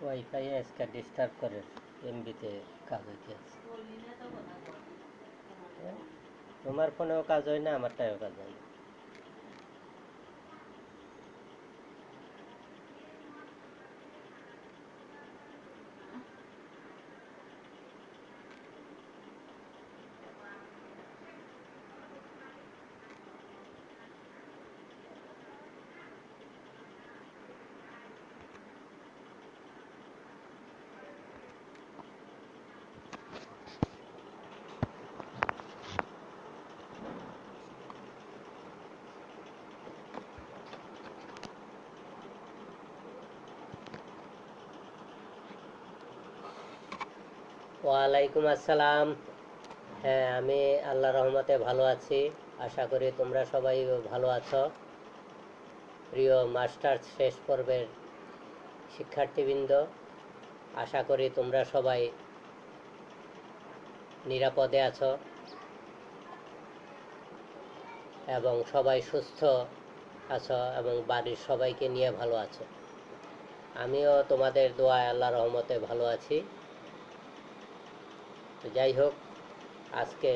Wifi আজকে disturb করে, এমবিতে কাজ হইতে আছে। তোমার ফোনেও কাজ হয় না, আমারটাও কাজ হয় না। ওয়ালাইকুম আসসালাম। হ্যাঁ, আমি আল্লাহ রহমতে ভালো আছি। আশা করি তোমরা সবাই ভালো আছো। প্রিয় মাস্টার্স শেষ পর্বের শিক্ষার্থীবৃন্দ, আশা করি তোমরা সবাই নিরাপদে আছো এবং সবাই সুস্থ আছো এবং বাড়ির সবাইকে নিয়ে ভালো আছো। আমিও তোমাদের দোয়ায় আল্লাহ রহমতে ভালো আছি। তো যাই হোক, আজকে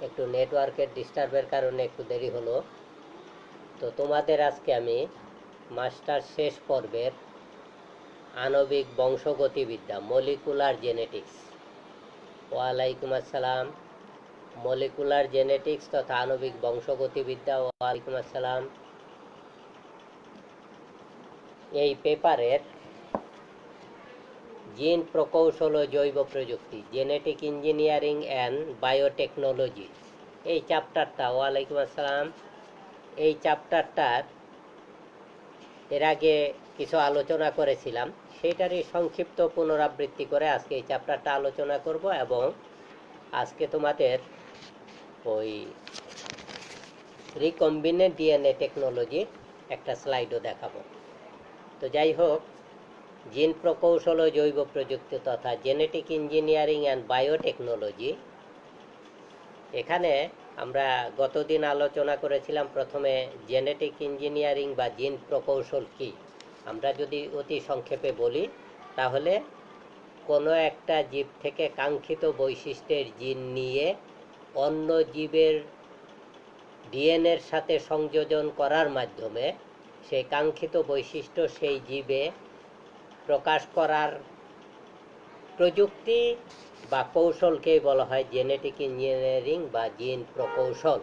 একটু নেটওয়ার্কের ডিস্টার্বের কারণে একটু দেরি হলো। তো তোমাদের আজকে আমি মাস্টার শেষ পর্বের আণবিক বংশগতিবিদ্যা, মলিকুলার জেনেটিক্স, ওয়ালাইকুম আসসালাম, মলিকুলার জেনেটিক্স তথা আণবিক বংশগতিবিদ্যা, ওয়ালাইকুম আসসালাম, এই পেপারের জিন প্রকৌশল ও জৈব প্রযুক্তি, জেনেটিক ইঞ্জিনিয়ারিং অ্যান্ড বায়োটেকনোলজি, এই চ্যাপ্টারটা, ওয়ালাইকুম আসসালাম, এই চ্যাপ্টারটার এর আগে কিছু আলোচনা করেছিলাম, সেটারই সংক্ষিপ্ত পুনরাবৃত্তি করে আজকে এই চ্যাপ্টারটা আলোচনা করব এবং আজকে তোমাদের ওই রিকম্বিনেন্ট ডিএনএ টেকনোলজির একটা স্লাইডও দেখাবো। তো যাই হোক, জিন প্রকৌশল ও জৈব প্রযুক্তি তথা জেনেটিক ইঞ্জিনিয়ারিং অ্যান্ড বায়োটেকনোলজি, এখানে আমরা গতদিন আলোচনা করেছিলাম প্রথমে জেনেটিক ইঞ্জিনিয়ারিং বা জিন প্রকৌশল কি। আমরা যদি অতি সংক্ষেপে বলি তাহলে কোনো একটা জীব থেকে কাঙ্ক্ষিত বৈশিষ্ট্যের জিন নিয়ে অন্য জীবের ডিএনএর সাথে সংযোজন করার মাধ্যমে সেই কাঙ্ক্ষিত বৈশিষ্ট্য সেই জীবে প্রকাশ করার প্রযুক্তি বা কৌশলকেই বলা হয় জেনেটিক ইঞ্জিনিয়ারিং বা জিন প্রকৌশল,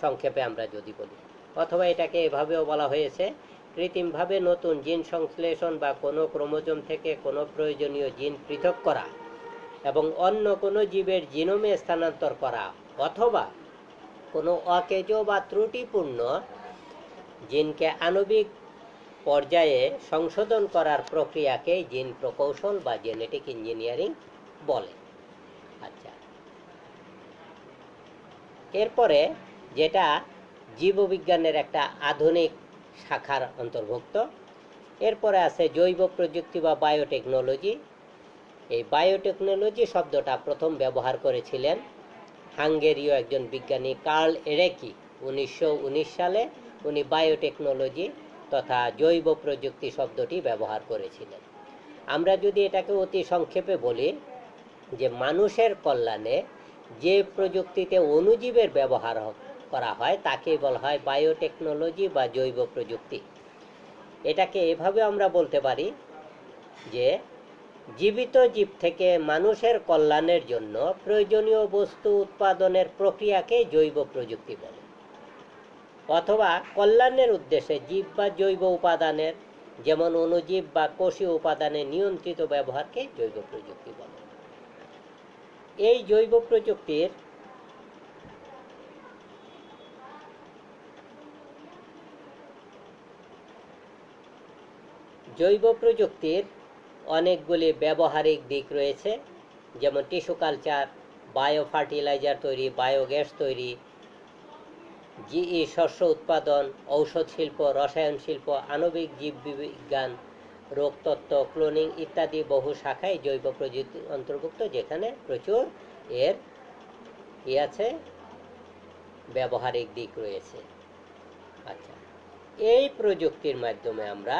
সংক্ষেপে আমরা যদি বলি। অথবা এটাকে এভাবেও বলা হয়েছে কৃত্রিমভাবে নতুন জিন সংশ্লেষণ বা কোনো ক্রোমোজোম থেকে কোনো প্রয়োজনীয় জিন পৃথক করা এবং অন্য কোনো জীবের জিনোমে স্থানান্তর করা, অথবা কোনো অকেজ বা ত্রুটিপূর্ণ জিনকে আণবিক পর্যায়ে সংশোধন করার প্রক্রিয়াকে জিন প্রকৌশল বা জেনেটিক ইঞ্জিনিয়ারিং বলে। আচ্ছা, এরপরে যেটা জীববিজ্ঞানের একটা আধুনিক শাখার অন্তর্ভুক্ত, এরপরে আছে জৈব প্রযুক্তি বা বায়োটেকনোলজি। এই বায়োটেকনোলজি শব্দটা প্রথম ব্যবহার করেছিলেন হাঙ্গেরীয় একজন বিজ্ঞানী কার্ল এরেকি 1919 সালে। উনি বায়োটেকনোলজি তথা জৈব প্রযুক্তি শব্দটি ব্যবহার করেছিলেন। আমরা যদি এটাকে অতি সংক্ষেপে বলি যে মানুষের কল্যাণে যে প্রযুক্তিতে অণুজীবের ব্যবহার করা হয় তাকে বলা হয় বায়োটেকনোলজি বা জৈব প্রযুক্তি। এটাকে এভাবে আমরা বলতে পারি যে জীবিত জীব থেকে মানুষের কল্যাণের জন্য প্রয়োজনীয় বস্তু উৎপাদনের প্রক্রিয়াকে জৈব প্রযুক্তি বলে, অথবা কল্যাণের উদ্দেশ্যে জীব বা জৈব উপাদানের, যেমন অণুজীব বা কোষীয় উপাদানের নিয়ন্ত্রিত ব্যবহারকে জৈব প্রযুক্তি বলে। এই জৈব প্রযুক্তির অনেকগুলি ব্যবহারিক দিক রয়েছে, যেমন টিস্যু কালচার, বায়ো ফার্টিলাইজার তৈরি, বায়োগ্যাস তৈরি, জিই শস্য উৎপাদন, ঔষধ শিল্প, রসায়ন শিল্প, আণবিক জীববিজ্ঞান, রোগতত্ত্ব, ক্লোনিং ইত্যাদি বহু শাখায় জৈব প্রযুক্তি অন্তর্ভুক্ত, যেখানে প্রচুর এর আছে ব্যবহারিক দিক রয়েছে। আচ্ছা, এই প্রযুক্তির মাধ্যমে আমরা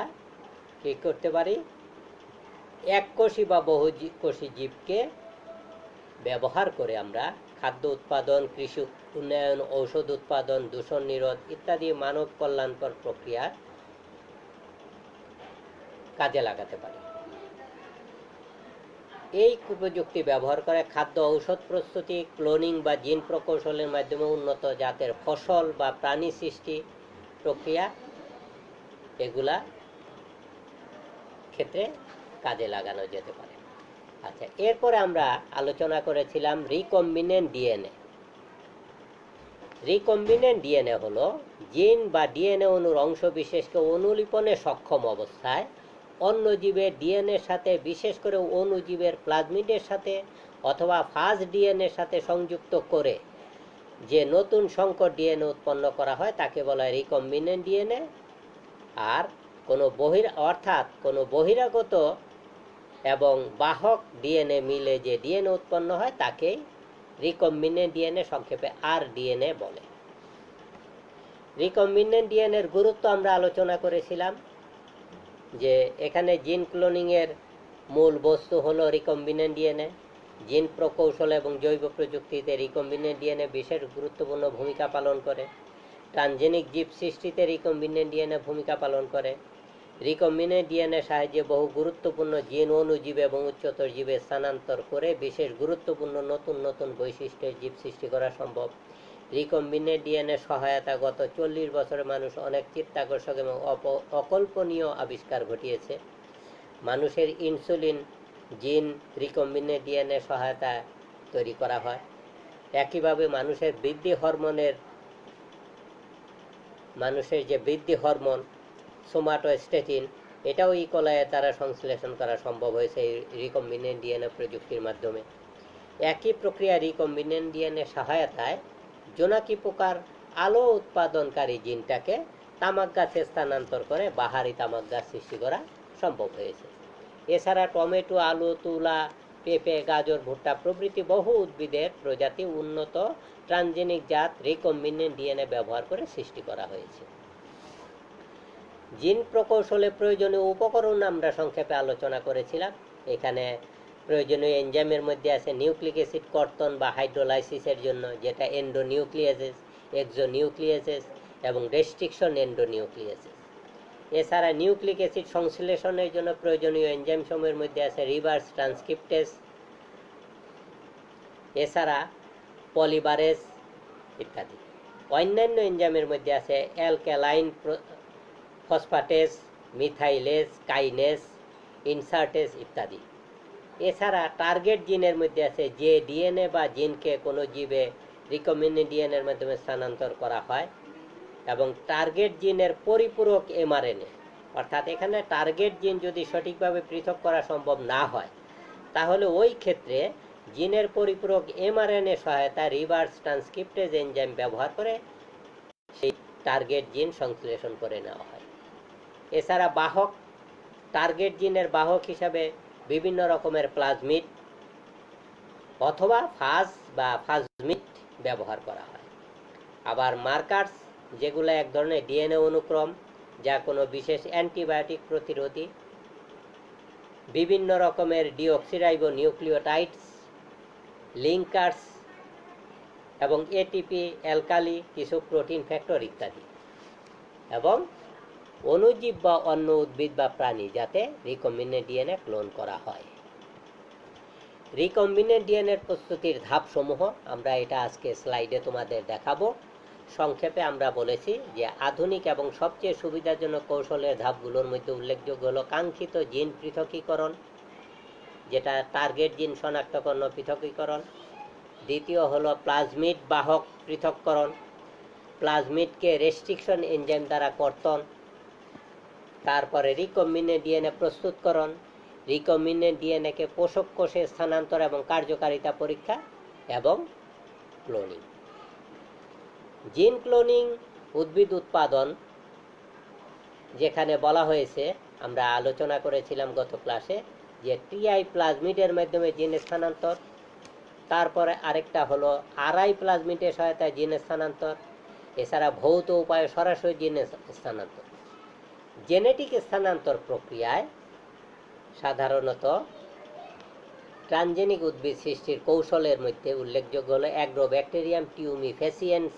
কি করতে পারি? এককোষী বা বহুকোষী জীবকে ব্যবহার করে আমরা খাদ্য উৎপাদন, কৃষি উন্নয়ন, ঔষধ উৎপাদন, দূষণ নিরোধ ইত্যাদি মানব কল্যাণকর প্রক্রিয়া কাজে লাগাতে পারি। এই প্রযুক্তি ব্যবহার করে খাদ্য ঔষধ প্রস্তুতি, ক্লোনিং বা জিন প্রকৌশলের মাধ্যমে উন্নত জাতের ফসল বা প্রাণী সৃষ্টি প্রক্রিয়া এগুলা ক্ষেত্রে কাজে লাগানো যেতে পারে। আচ্ছা, এরপরে আমরা আলোচনা করেছিলাম রিকম্বিনেন্ট ডিএনএ। রিকম্বিনেন্ট ডিএনএ হলো জিন বা ডিএনএ অণুর অংশ বিশেষকে অনুলিপনে সক্ষম অবস্থায় অন্য জীবের ডিএনএর সাথে, বিশেষ করে অণুজীবের প্লাজমিডের সাথে অথবা ফাজ ডিএনএর সাথে সংযুক্ত করে যে নতুন সংকর ডিএনএ উৎপন্ন করা হয় তাকে বলা হয় রিকম্বিনেন্ট ডিএনএ। আর কোনো কোনো বহিরাগত এবং বাহক ডিএনএ মিলে যে ডিএনএ উৎপন্ন হয় তাকেই রিকম্বিনেন্ট ডিএনএ, সংক্ষেপে আরডিএনএ বলে। রিকম্বিনেন্ট ডিএনএর গুরুত্ব আমরা আলোচনা করেছিলাম যে এখানে জিন ক্লোনিংয়ের মূল বস্তু হলো রিকম্বিনেন্ট ডিএনএ। জিন প্রকৌশল এবং জৈব প্রযুক্তিতে রিকম্বিনেন্ট ডিএনএ বিশেষ গুরুত্বপূর্ণ ভূমিকা পালন করে। ট্রানজেনিক জীব সৃষ্টিতে রিকম্বিনেন্ট ডিএনএ ভূমিকা পালন করে। রিকম্বিনেন্ট ডিএনএ সাহায্যে বহু গুরুত্বপূর্ণ জিন অণুজীব এবং উচ্চতর জীবে স্থানান্তর করে বিশেষ গুরুত্বপূর্ণ নতুন নতুন বৈশিষ্ট্যের জীব সৃষ্টি করা সম্ভব। রিকম্বিনেন্ট ডিএনএ সহায়তা গত 40 বছরে মানুষ অনেক চিত্তাকর্ষক এবং অকল্পনীয় আবিষ্কার ঘটিয়েছে। মানুষের ইনসুলিন জিন রিকম্বিনেন্ট ডিএনএ সহায়তা তৈরি করা হয়। একইভাবে মানুষের যে বৃদ্ধি হরমোন সোমাটোস্টেটিন, এটাও ইকোলাইয়ের দ্বারা সংশ্লেষণ করা সম্ভব হয়েছে এই রিকম্বিনেন্ট ডিএনএ প্রযুক্তির মাধ্যমে। একই প্রক্রিয়া রিকম্বিনেন্ট ডিএনএ সহায়তায় জোনাকি পোকার আলো উৎপাদনকারী জিনটাকে তামাক গাছে স্থানান্তর করে বাহারি তামাক গাছ সৃষ্টি করা সম্ভব হয়েছে। এছাড়া টমেটো, আলু, তুলা, পেঁপে, গাজর, ভুট্টা প্রভৃতি বহু উদ্ভিদের প্রজাতি উন্নত ট্রানজেনিক জাত রিকম্বিনেন্ট ডিএনএ ব্যবহার করে সৃষ্টি করা হয়েছে। জিন প্রকৌশলে প্রয়োজনীয় উপকরণ আমরা সংক্ষেপে আলোচনা করেছিলাম। এখানে প্রয়োজনীয় এনজাইমের মধ্যে আছে নিউক্লিক অ্যাসিড কর্তন বা হাইড্রোলাইসিসের জন্য, যেটা এন্ডোনিউক্লিয়েসেস, এক্সোনিউক্লিয়েসেস এবং রেস্ট্রিকশন এন্ডোনিউক্লিয়েসেস। এছাড়া নিউক্লিক অ্যাসিড সংশ্লেষণের জন্য প্রয়োজনীয় এনজাইম সমূহের মধ্যে আছে রিভার্স ট্রান্সক্রিপ্টেস, এছাড়া পলিবারেস ইত্যাদি। অন্যান্য এনজাইমের মধ্যে আছে অ্যালকালাইন ফসফেটেস, মিথাইলেস, কাইনেস, ইনসার্টেস ইত্যাদি। এছাড়া টার্গেট জিনের মধ্যে আছে যে ডিএনএ বা জিনকে কোনো জীবে রিকম্বিনেন্ট ডিএনএর মাধ্যমে স্থানান্তর করা হয়, এবং টার্গেট জিনের পরিপূরক এমআরএনএ, অর্থাৎ এখানে টার্গেট জিন যদি সঠিকভাবে পৃথক করা সম্ভব না হয় তাহলে ওই ক্ষেত্রে জিনের পরিপূরক এমআরএনএ সহায়তা রিভার্স ট্রান্সক্রিপ্টেজ এনজাইম ব্যবহার করে সেই টার্গেট জিন সংশ্লেষণ করে নেওয়া হয়। এছাড়া টার্গেট জিনের বাহক হিসাবে বিভিন্ন রকমের প্লাজমিড অথবা ফাজ বা ফাজমিড ব্যবহার করা হয়। আবার মার্কার্স, যেগুলো এক ধরনের ডিএনএ অনুক্রম যা কোনো বিশেষ অ্যান্টিবায়োটিক প্রতিরোধী, বিভিন্ন রকমের ডিঅক্সিরাইবো নিউক্লিওটাইডস, লিঙ্কার্স এবং এটিপি, অ্যালকালি, কিছু প্রোটিন ফ্যাক্টর ইত্যাদি, এবং অণুজীব বা অন্য উদ্ভিদ বা প্রাণী যাতে রিকম্বিনেন্ট ডিএনএ ক্লোন করা হয়। রিকম্বিনেন্ট ডিএনএর প্রস্তুতির ধাপসমূহ আমরা এটা আজকে স্লাইডে তোমাদের দেখাবো। সংক্ষেপে আমরা বলেছি যে আধুনিক এবং সবচেয়ে সুবিধাজনক কৌশলের ধাপগুলোর মধ্যে উল্লেখযোগ্য হলো কাঙ্ক্ষিত জিন পৃথকীকরণ, যেটা টার্গেট জিন শনাক্তকরণ ও পৃথকীকরণ। দ্বিতীয় হলো প্লাজমিড বাহক পৃথককরণ, প্লাজমিডকে রেস্ট্রিকশন এনজাইম দ্বারা কর্তন। তারপরে রিকম্বিনেন্ট ডিএনএ প্রস্তুতকরণ, রিকম্বিনেন্ট ডিএনএকে পোষক কোষে স্থানান্তর এবং কার্যকারিতা পরীক্ষা, এবং ক্লোনিং। জিন ক্লোনিং, উদ্ভিদ উৎপাদন, যেখানে বলা হয়েছে, আমরা আলোচনা করেছিলাম গত ক্লাসে, যে টিআই প্লাজমিডের মাধ্যমে জিন স্থানান্তর। তারপরে আরেকটা হলো আরআই প্লাজমিডের সহায়তায় জিন স্থানান্তর। এছাড়া ভৌত উপায়ে সরাসরি জিন স্থানান্তর। জেনেটিক স্থানান্তর প্রক্রিয়ায় সাধারণত ট্রানজেনিক উদ্ভিদ সৃষ্টির কৌশলের মধ্যে উল্লেখযোগ্য হলো অ্যাগ্রোব্যাকটেরিয়াম টিউমিফেসিয়েন্স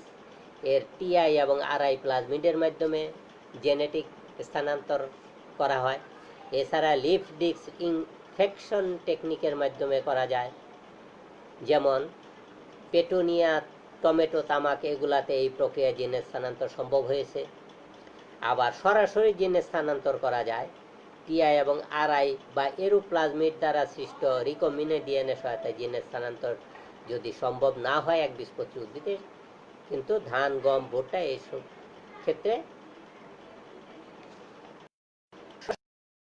এর টিআই এবং আরআই প্লাজমিডের মাধ্যমে জেনেটিক স্থানান্তর করা হয়। এছাড়া লিফ ডিস্ক ইনফেকশন টেকনিকের মাধ্যমে করা যায়, যেমন পেটুনিয়া, টমেটো, তামাক এগুলাতে এই প্রক্রিয়া জিনের স্থানান্তর সম্ভব হয়েছে। আবার সরাসরি জিনের স্থানান্তর করা যায় টিআই এবং আরআই বা এরোপ্লাজমিড দ্বারা সৃষ্ট রিকম্বিনেন্ট ডিএনএ সহায়তায় জিনের স্থানান্তর যদি সম্ভব না হয় একবীজপত্রী উদ্ভিদে, কিন্তু ধান, গম, ভুট্টা এইসব ক্ষেত্রে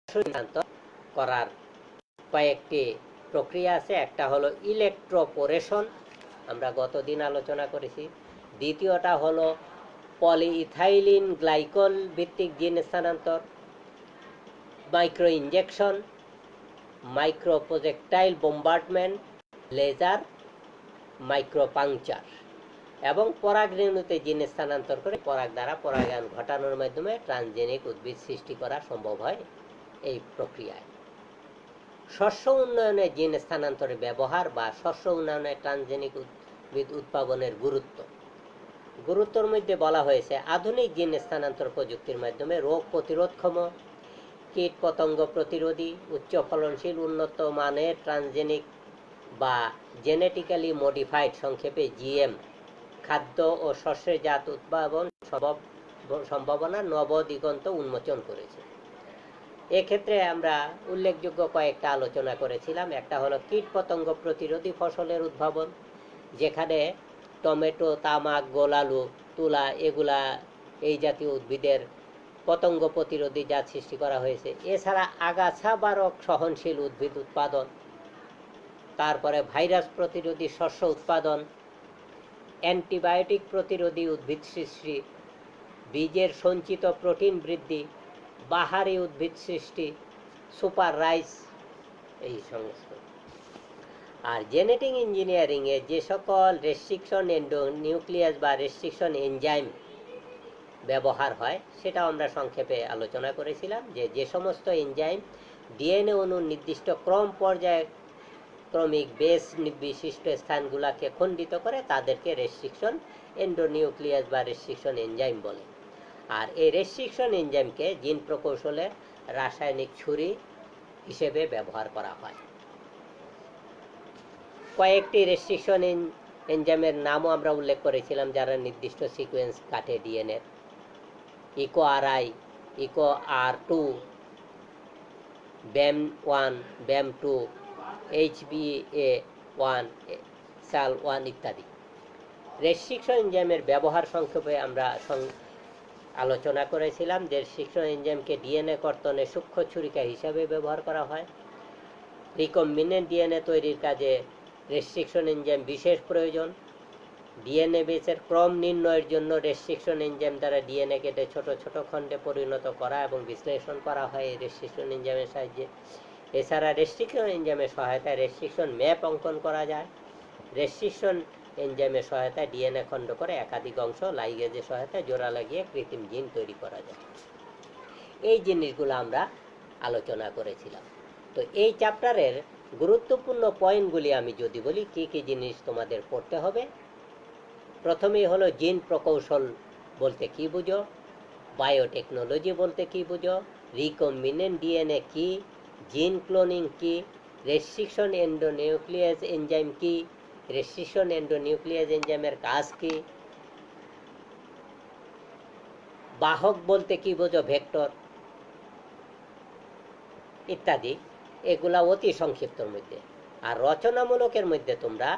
স্থানান্তর করার কয়েকটি প্রক্রিয়া আছে। একটা হলো ইলেকট্রোপোরেশন, আমরা গতদিন আলোচনা করেছি। দ্বিতীয়টা হলো পলিইথাইলিন গ্লাইকল ভিত্তিক জিন স্থানান্তর, micro injection, micro projectile bombardment, laser micropuncture এবং পরাগরেণুতে জিন স্থানান্তর করে পরাগ দ্বারা পরাগায়ন ঘটানোর মাধ্যমে ট্রান্সজেনিক উদ্ভিদ সৃষ্টি করা সম্ভব হয়। এই প্রক্রিয়ায় শস্য উন্নয়নে জিন স্থানান্তরের ব্যবহার বা শস্য উন্নয়নে ট্রান্সজেনিক উদ্ভিদ উৎপাদনের গুরুত্বর মধ্যে বলা হয়েছে আধুনিক জিন স্থানান্তর প্রযুক্তির মাধ্যমে রোগ প্রতিরোধক্ষম, কীট পতঙ্গ প্রতিরোধী, উচ্চ ফলনশীল, উন্নত মানের ট্রান্সজেনিক বা জেনেটিক্যালি মডিফাইড সংক্ষেপে জিএম খাদ্য ও শস্যের জাত উৎপাদন সম্ভাবনা নবদিগন্ত উন্মোচন করেছে। এক্ষেত্রে আমরা উল্লেখযোগ্য কয়েকটা আলোচনা করেছিলাম। একটা হলো কীট পতঙ্গ প্রতিরোধী ফসলের উদ্ভাবন, যেখানে টমেটো, তামাক, গোলালু, তুলা এগুলা এই জাতীয় উদ্ভিদের পতঙ্গ প্রতিরোধী জাত সৃষ্টি করা হয়েছে। এছাড়া আগাছা বারক সহনশীল উদ্ভিদ উৎপাদন, তারপরে ভাইরাস প্রতিরোধী শস্য উৎপাদন, অ্যান্টিবায়োটিক প্রতিরোধী উদ্ভিদ সৃষ্টি, বীজের সঞ্চিত প্রোটিন বৃদ্ধি, বাহারি উদ্ভিদ সৃষ্টি, সুপার রাইস, এই সমস্ত। আর জেনেটিক ইঞ্জিনিয়ারিং এ যে সকল রেস্ট্রিকশন এন্ডোনিউক্লিয়াস বা রেস্ট্রিকশন এনজাইম ব্যবহার হয় সেটা আমরা সংক্ষেপে আলোচনা করেছিলাম, যে সমস্ত এনজাইম ডিএনএ অণুর নির্দিষ্ট ক্রম পর্যায়ে ক্রমিক বেস বিশিষ্ট স্থানগুলোকে খণ্ডিত করে তাদেরকে রেস্ট্রিকশন এন্ডোনিউক্লিয়াস বা রেস্ট্রিকশন এনজাইম বলে। আর এই রেস্ট্রিকশন এনজাইমকে জিন প্রকৌশলে রাসায়নিক ছুরি হিসেবে ব্যবহার করা হয়। কয়েকটি রেস্ট্রিকশন এনজাইমের নামও আমরা উল্লেখ করেছিলাম যারা নির্দিষ্ট সিকোয়েন্স কাটে ডিএনএর। Eco RI, Eco R two, Bam one, Bam two, HBA1, SAL1 ইত্যাদি। রেস্ট্রিকশন এনজাইমের ব্যবহার সংক্ষেপে আমরা আলোচনা করেছিলাম যে রেস্ট্রিকশন এনজাইমকে ডিএনএ কর্তনে সূক্ষ্ম ছুরিকা হিসাবে ব্যবহার করা হয়। রিকম্বিনেন্ট ডিএনএ তৈরির কাজে রেস্ট্রিকশন এনজাইম বিশেষ প্রয়োজন। ডিএনএ বেসের ক্রম নির্ণয়ের জন্য রেস্ট্রিকশন এনজাইম দ্বারা ডিএনএ কেটে ছোট ছোট খণ্ডে পরিণত করা এবং বিশ্লেষণ করা হয় এই রেস্ট্রিকশন এনজাইমের সাহায্যে। এছাড়া রেস্ট্রিকশন এনজাইমের সহায়তায় রেস্ট্রিকশন ম্যাপ অঙ্কন করা যায়। রেস্ট্রিকশন এনজাইমের সহায়তায় ডিএনএ খণ্ড করে একাধিক অংশ লাইগেজের সহায়তায় জোড়া লাগিয়ে কৃত্রিম জিন তৈরি করা যায়। এই জিনিসগুলো আমরা আলোচনা করেছিলাম। তো এই চ্যাপ্টারের গুরুত্বপূর্ণ পয়েন্টগুলি আমি যদি বলি, কি কি জিনিস তোমাদের পড়তে হবে। প্রথমেই হলো জিন প্রকৌশল বলতে কি বুঝো, বায়োটেকনোলজি বলতে কি বুঝো, রিকম্বিনেন্ট ডিএনএ কি, জিন ক্লোনিং কি, রেস্ট্রিকশন এন্ডোনিউক্লিয়াস এনজাইম কি, রেস্ট্রিকশন এন্ডোনিউক্লিয়াস এনজাইমের কাজ কি, বাহক বলতে কি বোঝো, ভেক্টর ইত্যাদি। এগুলা অতি সংক্ষিপ্তর মধ্যে। আর রচনামূলকের মধ্যে তোমরা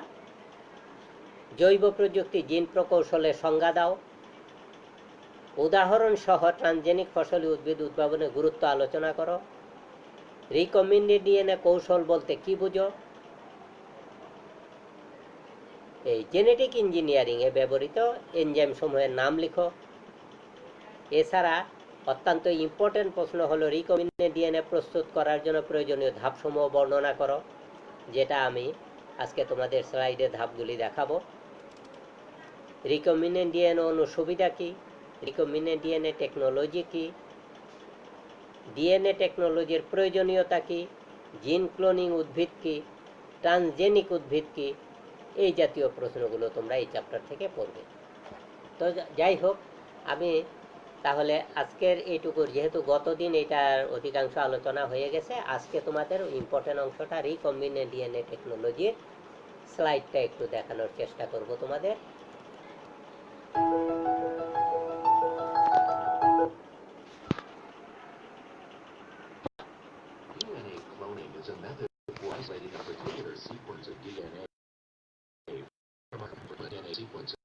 জৈব প্রযুক্তি জিন প্রকৌশলের সংজ্ঞা দাও, উদাহরণ সহ ট্রান্সজেনিক ফসলি উদ্ভিদ উদ্ভাবনের গুরুত্ব আলোচনা করো, রিকম্বিনেন্ট ডিএনএ কৌশল বলতে কি বুঝো, এই জেনেটিক ইঞ্জিনিয়ারিং এ ব্যবহৃত এনজাইম সমূহের নাম লিখো। এছাড়া অত্যন্ত ইম্পর্টেন্ট প্রশ্ন হলো রিকম্বিনেন্ট ডিএনএ প্রস্তুত করার জন্য প্রয়োজনীয় ধাপসমূহ বর্ণনা করো, যেটা আমি আজকে তোমাদের স্লাইডে ধাপগুলি দেখাবো। রিকম্বিনেন্ট ডিএনএ অণুর সুবিধা কি, রিকম্বিনেন্ট ডিএনএ টেকনোলজি কি, ডিএনএ টেকনোলজির প্রয়োজনীয়তা কি, জিন ক্লোনিং উদ্ভিদ কি, ট্রান্সজেনিক উদ্ভিদ কি, এই জাতীয় প্রশ্নগুলো তোমরা এই চ্যাপ্টার থেকে পড়বে। তো যাই হোক, আমি তাহলে আজকের এইটুকুর, যেহেতু গতদিন এটার অধিকাংশ আলোচনা হয়ে গেছে, আজকে তোমাদের ইম্পর্টেন্ট অংশটা রিকম্বিনেন্ট ডিএনএ টেকনোলজির স্লাইডটা একটু দেখানোর চেষ্টা করব তোমাদের। DNA cloning is a method for isolating a particular sequence of DNA from a DNA sequences.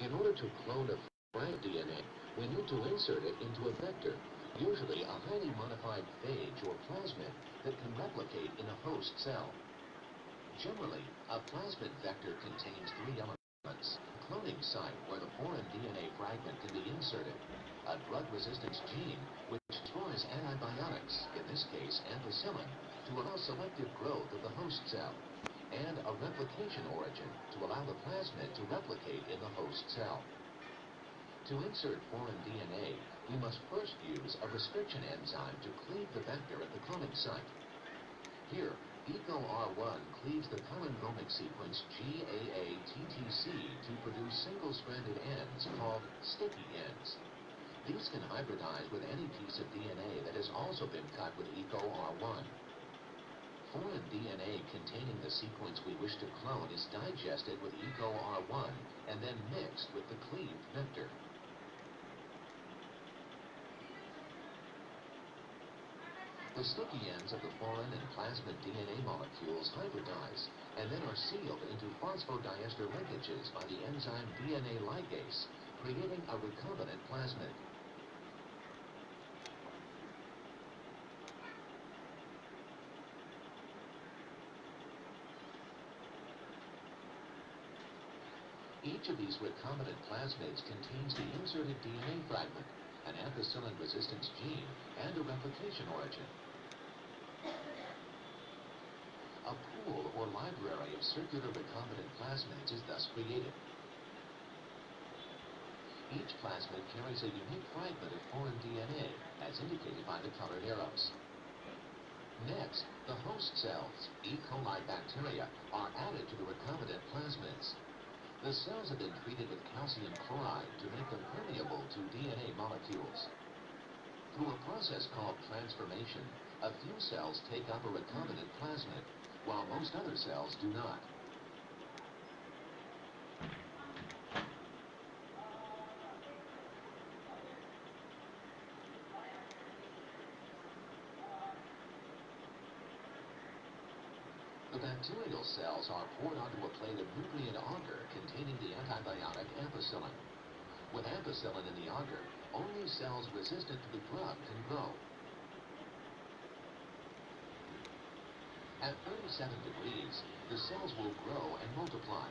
In order to clone a fragment of DNA, we need to insert it into a vector, usually a highly modified phage or plasmid that can replicate in a host cell. Generally, a plasmid vector contains three elements: a cloning site where the foreign DNA fragment can be inserted, a drug resistance gene which destroys antibiotics, in this case ampicillin, to allow selective growth of the host cell, and a replication origin to allow the plasmid to replicate in the host cell. To insert foreign DNA, we must first use a restriction enzyme to cleave the vector at the cloning site. Here, EcoR1 cleaves the palindromic sequence GAATTC to produce single-stranded ends called sticky ends. These can hybridize with any piece of DNA that has also been cut with EcoR1. Foreign DNA containing the sequence we wish to clone is digested with EcoR1 and then mixed with the cleaved vector. The sticky ends of the foreign and plasmid DNA molecules hybridize and then are sealed into phosphodiester linkages by the enzyme DNA ligase, creating a recombinant plasmid. Each of these recombinant plasmids contains the inserted DNA fragment, an ampicillin resistance gene, and a replication origin. A pool or library of circular recombinant plasmids is thus created. Each plasmid carries a unique fragment of foreign DNA, as indicated by the colored arrows. Next, the host cells, E. coli bacteria, are added to the recombinant plasmids. The cells have been treated with calcium chloride to make them permeable to DNA molecules. Through a process called transformation, a few cells take up a recombinant plasmid, while most other cells do not. The bacterial cells are poured onto a plate of nutrient agar containing the antibiotic ampicillin. With ampicillin in the agar, only cells resistant to the drug can grow. At 37 degrees, the cells will grow and multiply.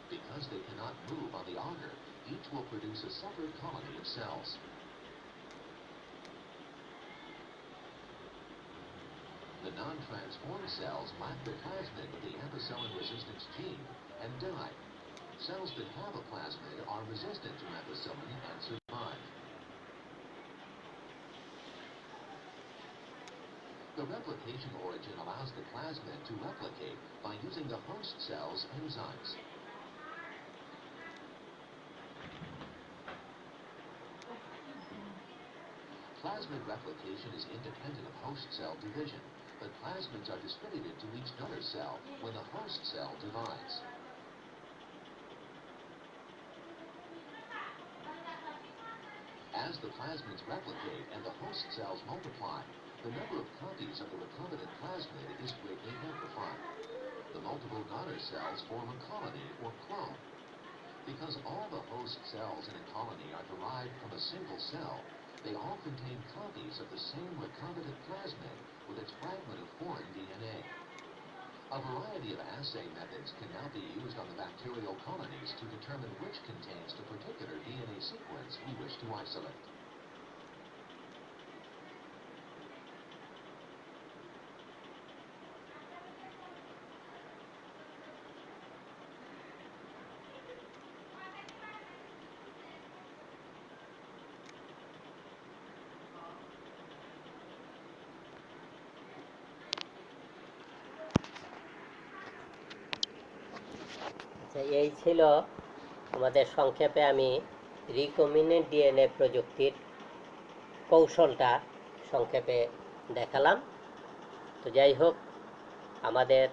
Because they cannot move on the agar, each will produce a separate colony of cells. The non-transformed cells lack the plasmid with the ampicillin resistance gene and die. Cells that have a plasmid are resistant to ampicillin and survive. The replication origin allows the plasmid to replicate by using the host cell's enzymes. Plasmid replication is independent of host cell division, but plasmids are distributed to each donor cell when the host cell divides. As the plasmids replicate and the host cells multiply, the number of copies of the recombinant plasmid is greatly amplified. The multiple donor cells form a colony or clone. Because all the host cells in a colony are derived from a single cell, they all contain copies of the same recombinant plasmid with its fragment of foreign DNA. A variety of assay methods can now be used on the bacterial colonies to determine which contains the particular DNA sequence we wish to isolate. আচ্ছা, এই ছিল আমাদের সংক্ষেপে আমি recombinant DNA প্রযুক্তির কৌশলটা সংক্ষেপে দেখালাম। তো যাই হোক, আমাদের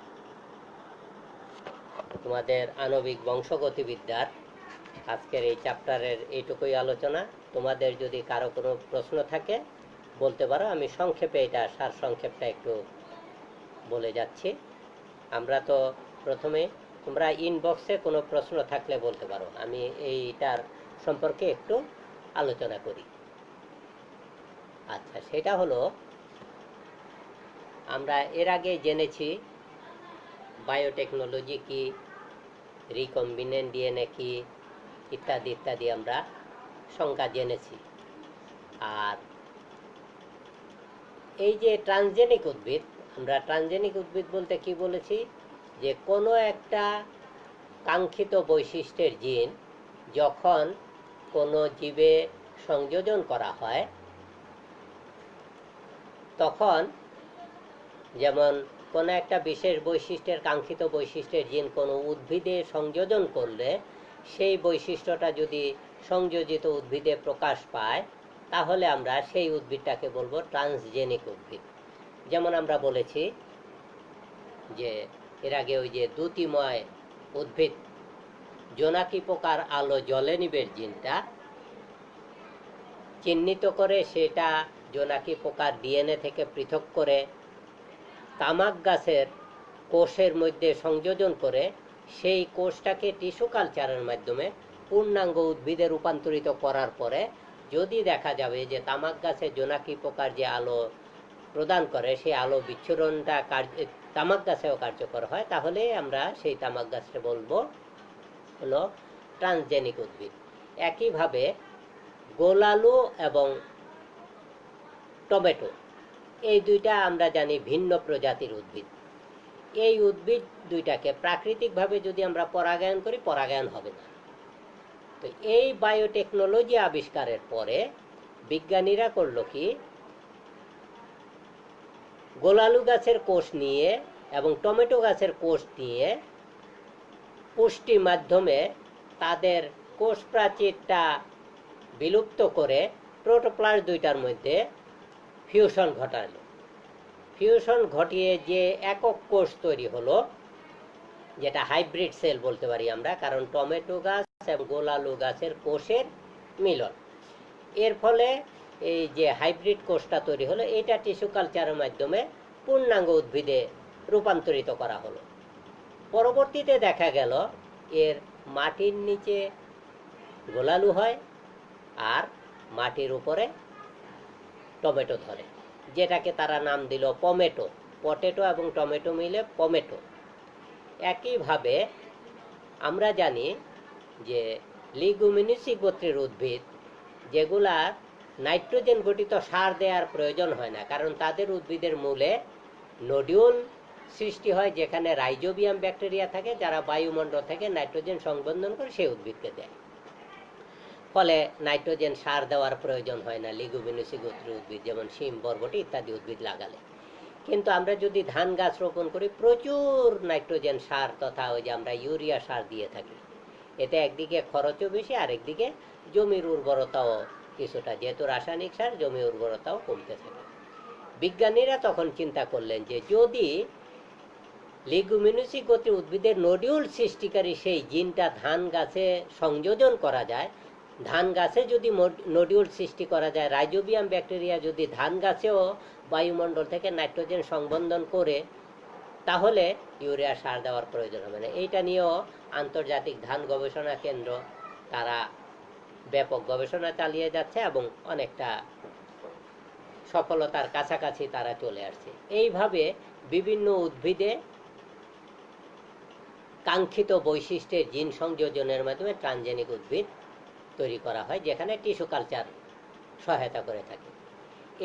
তোমাদের আণবিক বংশগতিবিদ্যার আজকের এই চ্যাপ্টারের এইটুকুই আলোচনা। তোমাদের যদি কারো কোনো প্রশ্ন থাকে বলতে পারো, আমি সংক্ষেপে এটা সারসংক্ষেপটা একটু বলে যাচ্ছি। আমরা তো প্রথমে তোমরা ইনবক্সে কোনো প্রশ্ন থাকলে বলতে পারো, আমি এইটার সম্পর্কে একটু আলোচনা করি। আচ্ছা, সেটা হলো আমরা এর আগে জেনেছি বায়োটেকনোলজি কি, রিকম্বিনেন্ট ডিএনএ কি, ইত্যাদি ইত্যাদি আমরা সংজ্ঞা জেনেছি। আর এই যে ট্রান্সজেনিক উদ্ভিদ, আমরা ট্রান্সজেনিক উদ্ভিদ বলতে কি বলেছি, যে কোনো একটা কাঙ্ক্ষিত বৈশিষ্ট্যের জিন যখন কোনো জীবে সংযোজন করা হয়, তখন যেমন কোনো একটা বিশেষ বৈশিষ্ট্যের কাঙ্ক্ষিত বৈশিষ্ট্যের জিন কোনো উদ্ভিদে সংযোজন করলে সেই বৈশিষ্ট্যটা যদি সংযোজিত উদ্ভিদে প্রকাশ পায়, তাহলে আমরা সেই উদ্ভিদটাকে বলবো ট্রান্সজেনিক উদ্ভিদ। যেমন আমরা বলেছি যে এর আগে ওই যে দ্যুতিময় উদ্ভিদ জোনাকি পোকার আলো জলে নিবের জিনটা চিহ্নিত করে সেটা জোনাকি পোকার ডিএনএ থেকে পৃথক করে তামাক গাছের কোষের মধ্যে সংযোজন করে সেই কোষটাকে টিস্যু কালচারের মাধ্যমে পূর্ণাঙ্গ উদ্ভিদে রূপান্তরিত করার পরে যদি দেখা যাবে যে তামাক গাছে জোনাকি পোকার যে আলো প্রদান করে সেই আলো বিচ্ছুরণটা তামাক গাছেও কার্যকর হয়, তাহলে আমরা সেই তামাক গাছটা বলবো হলো ট্রান্সজেনিক উদ্ভিদ। একইভাবে গোলালু এবং টমেটো এই দুইটা আমরা জানি ভিন্ন প্রজাতির উদ্ভিদ। এই উদ্ভিদ দুইটাকে প্রাকৃতিকভাবে যদি আমরা পরাগায়ন করি, পরাগায়ন হবে না। তো এই বায়োটেকনোলজি আবিষ্কারের পরে বিজ্ঞানীরা করলো কি, গোলালু গাছের কোষ নিয়ে এবং টমেটো গাছের কোষ নিয়ে পুষ্টি মাধ্যমে তাদের কোষ প্রাচীরটা বিলুপ্ত করে প্রোটোপ্লাস্ট দুইটার মধ্যে ফিউশন ঘটালো। ফিউশন ঘটিয়ে যে একক কোষ তৈরি হলো, যেটা হাইব্রিড সেল বলতে পারি আমরা, কারণ টমেটো গাছ এবং গোলালু গাছের কোষের মিলন। এর ফলে এই যে হাইব্রিড কোষটা তৈরি হলো, এটা টিস্যু কালচারের মাধ্যমে পূর্ণাঙ্গ উদ্ভিদে রূপান্তরিত করা হলো। পরবর্তীতে দেখা গেল এর মাটির নিচে গোলালু হয় আর মাটির উপরে টমেটো ধরে, যেটাকে তারা নাম দিল পমেটো। পটেটো এবং টমেটো মিলে পমেটো। একইভাবে আমরা জানি যে লিগুমিনেসি গোত্রের উদ্ভিদ, যেগুলা নাইট্রোজেন গঠিত সার দেওয়ার প্রয়োজন হয় না, কারণ তাদের উদ্ভিদের মূলে নডিউল সৃষ্টি হয়, যেখানে রাইজোবিয়াম ব্যাকটেরিয়া থাকে, যারা বায়ুমণ্ডল থেকে নাইট্রোজেন সংবন্ধন করে সেই উদ্ভিদকে দেয়। ফলে নাইট্রোজেন সার দেওয়ার প্রয়োজন হয় না লিগুমিনেসি গোত্রের উদ্ভিদ, যেমন শিম, বরবটি ইত্যাদি উদ্ভিদ লাগালে। কিন্তু আমরা যদি ধান গাছ রোপণ করি, প্রচুর নাইট্রোজেন সার তথা ওই যে আমরা ইউরিয়া সার দিয়ে থাকি। এতে একদিকে খরচও বেশি, আর একদিকে জমির উর্বরতাও কিছুটা, যেহেতু রাসায়নিক সার, জমি উর্বরতাও কমতে থাকে। বিজ্ঞানীরা তখন চিন্তা করলেন যে যদি লিগুমিনেসি গোত্রের উদ্ভিদের নডিউল সৃষ্টিকারী সেই জিনটা ধান গাছে সংযোজন করা যায়, ধান গাছে যদি নডিউল সৃষ্টি করা যায়, রাইজোবিয়াম ব্যাকটেরিয়া যদি ধান গাছেও বায়ুমণ্ডল থেকে নাইট্রোজেন সংবন্ধন করে, তাহলে ইউরিয়া সার দেওয়ার প্রয়োজন হবে না। এইটা নিয়েও আন্তর্জাতিক ধান গবেষণা কেন্দ্র তারা ব্যাপক গবেষণা চালিয়ে যাচ্ছে এবং অনেকটা সফলতার কাছাকাছি তারা চলে আসছে। এইভাবে বিভিন্ন উদ্ভিদে কাঙ্ক্ষিত বৈশিষ্ট্যের জিন সংযোজনের মাধ্যমে ট্রান্সজেনিক উদ্ভিদ তৈরি করা হয়, যেখানে টিস্যু কালচার সহায়তা করে থাকে।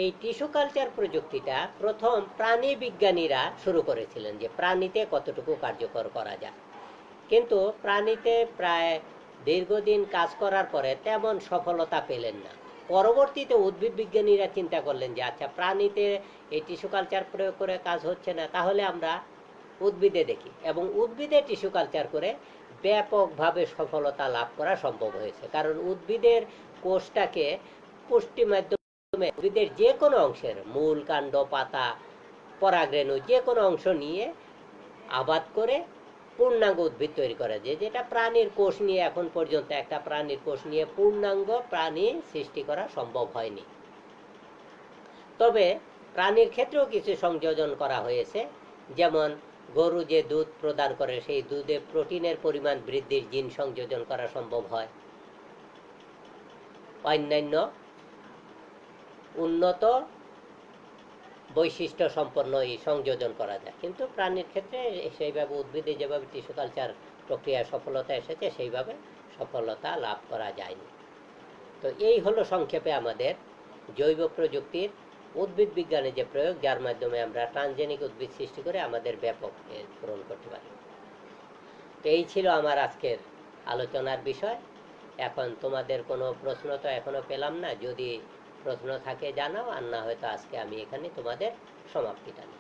এই টিস্যু কালচার প্রযুক্তিটা প্রথম প্রাণী বিজ্ঞানীরা শুরু করেছিলেন, যে প্রাণীতে কতটুকু কার্যকর করা যায়। কিন্তু প্রাণীতে প্রায় দীর্ঘদিন কাজ করার পরে তেমন সফলতা পেলেন না। পরবর্তীতে উদ্ভিদ বিজ্ঞানীরা চিন্তা করলেন যে আচ্ছা, প্রাণীতে এই টিস্যু কালচার প্রয়োগ করে কাজ হচ্ছে না, তাহলে আমরা উদ্ভিদে দেখি, এবং উদ্ভিদে টিস্যু কালচার করে ব্যাপকভাবে সফলতা লাভ করা সম্ভব হয়েছে। কারণ উদ্ভিদের কোষটাকে পুষ্টি মাধ্যমে উদ্ভিদের যে কোনো অংশের মূল, কাণ্ড, পাতা, পরাগরেণু যে কোনো অংশ নিয়ে আবাদ করে পূর্ণাঙ্গ উদ্ভিদ তৈরি করা যায়, যেটা প্রাণীর কোষ নিয়ে এখন পর্যন্ত একটা প্রাণীর কোষ নিয়ে পূর্ণাঙ্গ প্রাণী সৃষ্টি করা সম্ভব হয়নি। তবে প্রাণীর ক্ষেত্রেও কিছু সংযোজন করা হয়েছে, যেমন গরু যে দুধ প্রদান করে সেই দুধে প্রোটিনের পরিমাণ বৃদ্ধির জিন সংযোজন করা সম্ভব হয়। অন্যান্য উন্নত বৈশিষ্ট্য সম্পন্ন এই সংযোজন করা যায়, কিন্তু প্রাণীর ক্ষেত্রে সেইভাবে উদ্ভিদে যেভাবে টিস্যু কালচার প্রক্রিয়ায় সফলতা এসেছে সেইভাবে সফলতা লাভ করা যায়নি। তো এই হলো সংক্ষেপে আমাদের জৈব প্রযুক্তির উদ্ভিদ বিজ্ঞানে যে প্রয়োগ, যার মাধ্যমে আমরা ট্রান্সজেনিক উদ্ভিদ সৃষ্টি করে আমাদের ব্যাপক পূরণ করতে পারি। তো এই ছিল আমার আজকের আলোচনার বিষয়। এখন তোমাদের কোনো প্রশ্ন তো এখনো পেলাম না, যদি প্রশ্ন থাকে জানাও, আর না হয়তো আজকে আমি এখানে তোমাদের সমাপ্তি টানি।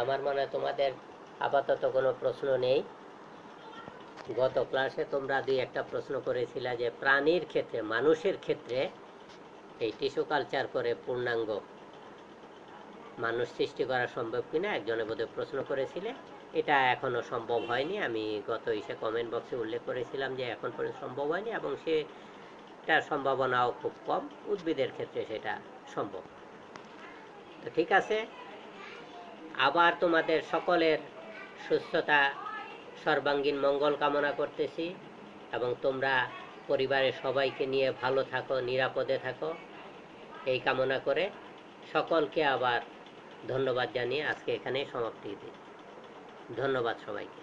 আমার মনে হয় তোমাদের আপাতত কোনো প্রশ্ন নেই। গত ক্লাসে তোমরা দুই একটা প্রশ্ন করেছিলে যে প্রাণীর ক্ষেত্রে, মানুষের ক্ষেত্রে এই টিস্যু কালচার করে পূর্ণাঙ্গ মানুষ সৃষ্টি করা সম্ভব কিনা একজনে বোধহয় প্রশ্ন করেছিলে। এটা এখনো সম্ভব হয়নি। আমি গত কমেন্ট বক্সে উল্লেখ করেছিলাম যে এখন পর্যন্ত সম্ভব হয়নি, এবং সেটার সম্ভাবনাও খুব কম। উদ্ভিদের ক্ষেত্রে সেটা সম্ভব। তো ঠিক আছে, আবার তোমাদের সকলের সুস্থতা, সর্বাঙ্গীন মঙ্গল কামনা করতেছি, এবং তোমরা পরিবারের সবাইকে নিয়ে ভালো থাকো, নিরাপদে থাকো, এই কামনা করে সকলকে আবার ধন্যবাদ জানিয়ে আজকে এখানে সমাপ্তি দিই। ধন্যবাদ সবাইকে।